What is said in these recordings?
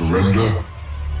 Surrender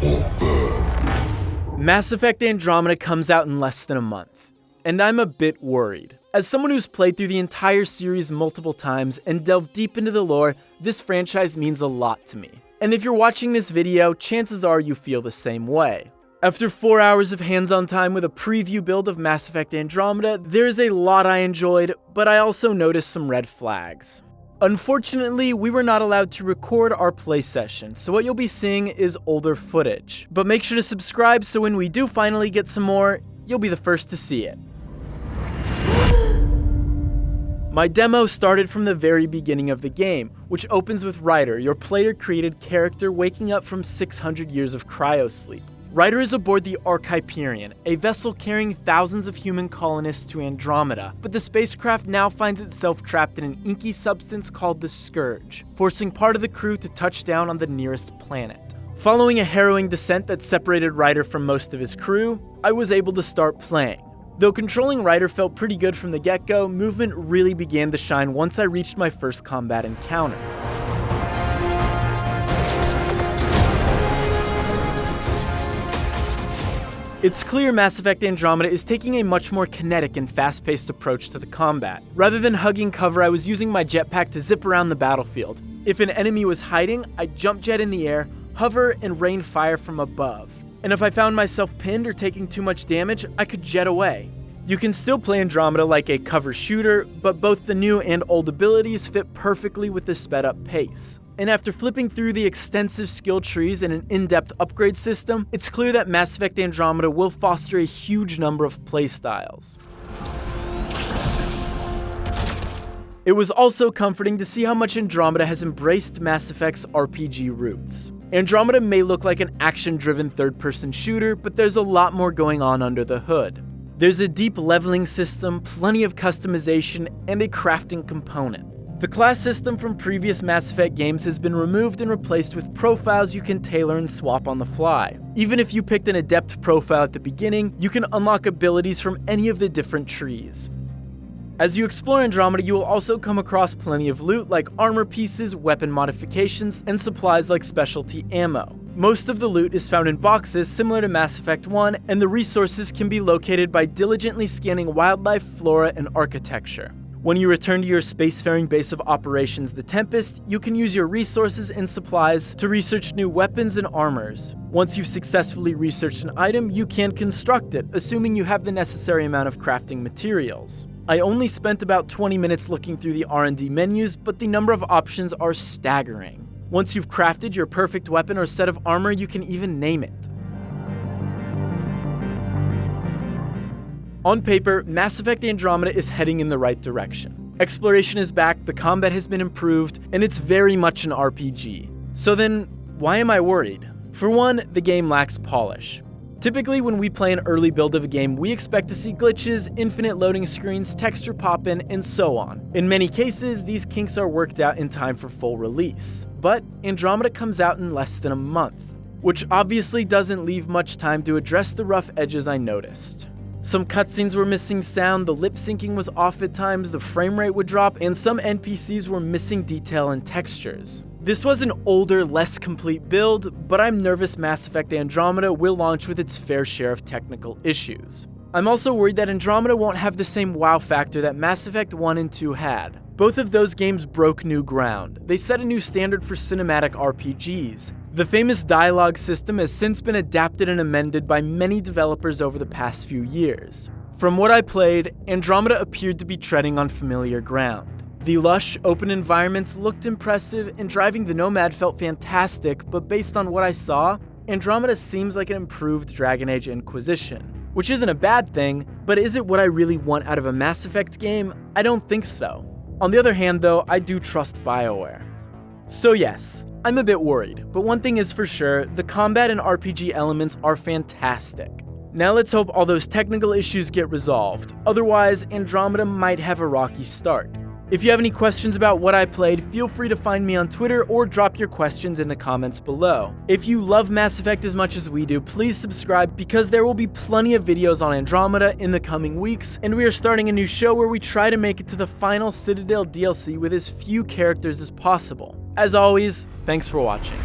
or burn. Mass Effect Andromeda comes out in less than a month, and I'm a bit worried. As someone who's played through the entire series multiple times and delved deep into the lore, this franchise means a lot to me. And if you're watching this video, chances are you feel the same way. After 4 hours of hands-on time with a preview build of Mass Effect Andromeda, there's a lot I enjoyed, but I also noticed some red flags. Unfortunately, we were not allowed to record our play session, so what you'll be seeing is older footage. But make sure to subscribe so when we do finally get some more, you'll be the first to see it. My demo started from the very beginning of the game, which opens with Ryder, your player-created character waking up from 600 years of cryosleep. Ryder is aboard the Hyperion, a vessel carrying thousands of human colonists to Andromeda, but the spacecraft now finds itself trapped in an inky substance called the Scourge, forcing part of the crew to touch down on the nearest planet. Following a harrowing descent that separated Ryder from most of his crew, I was able to start playing. Though controlling Ryder felt pretty good from the get-go, movement really began to shine once I reached my first combat encounter. It's clear Mass Effect Andromeda is taking a much more kinetic and fast-paced approach to the combat. Rather than hugging cover, I was using my jetpack to zip around the battlefield. If an enemy was hiding, I'd jump jet in the air, hover, and rain fire from above. And if I found myself pinned or taking too much damage, I could jet away. You can still play Andromeda like a cover shooter, but both the new and old abilities fit perfectly with the sped-up pace. And after flipping through the extensive skill trees and an in-depth upgrade system, it's clear that Mass Effect Andromeda will foster a huge number of playstyles. It was also comforting to see how much Andromeda has embraced Mass Effect's RPG roots. Andromeda may look like an action-driven third-person shooter, but there's a lot more going on under the hood. There's a deep leveling system, plenty of customization, and a crafting component. The class system from previous Mass Effect games has been removed and replaced with profiles you can tailor and swap on the fly. Even if you picked an adept profile at the beginning, you can unlock abilities from any of the different trees. As you explore Andromeda, you will also come across plenty of loot like armor pieces, weapon modifications, and supplies like specialty ammo. Most of the loot is found in boxes similar to Mass Effect 1, and the resources can be located by diligently scanning wildlife, flora, and architecture. When you return to your spacefaring base of operations, the Tempest, you can use your resources and supplies to research new weapons and armors. Once you've successfully researched an item, you can construct it, assuming you have the necessary amount of crafting materials. I only spent about 20 minutes looking through the R&D menus, but the number of options are staggering. Once you've crafted your perfect weapon or set of armor, you can even name it. On paper, Mass Effect Andromeda is heading in the right direction. Exploration is back, the combat has been improved, and it's very much an RPG. So then, why am I worried? For one, the game lacks polish. Typically, when we play an early build of a game, we expect to see glitches, infinite loading screens, texture pop-in, and so on. In many cases, these kinks are worked out in time for full release. But Andromeda comes out in less than a month, which obviously doesn't leave much time to address the rough edges I noticed. Some cutscenes were missing sound, the lip syncing was off at times, the frame rate would drop, and some NPCs were missing detail and textures. This was an older, less complete build, but I'm nervous Mass Effect Andromeda will launch with its fair share of technical issues. I'm also worried that Andromeda won't have the same wow factor that Mass Effect 1 and 2 had. Both of those games broke new ground. They set a new standard for cinematic RPGs. The famous dialogue system has since been adapted and amended by many developers over the past few years. From what I played, Andromeda appeared to be treading on familiar ground. The lush, open environments looked impressive, and driving the Nomad felt fantastic, but based on what I saw, Andromeda seems like an improved Dragon Age Inquisition. Which isn't a bad thing, but is it what I really want out of a Mass Effect game? I don't think so. On the other hand though, I do trust BioWare. So yes, I'm a bit worried, but one thing is for sure, the combat and RPG elements are fantastic. Now let's hope all those technical issues get resolved, otherwise Andromeda might have a rocky start. If you have any questions about what I played, feel free to find me on Twitter or drop your questions in the comments below. If you love Mass Effect as much as we do, please subscribe because there will be plenty of videos on Andromeda in the coming weeks, and we are starting a new show where we try to make it to the final Citadel DLC with as few characters as possible. As always, thanks for watching.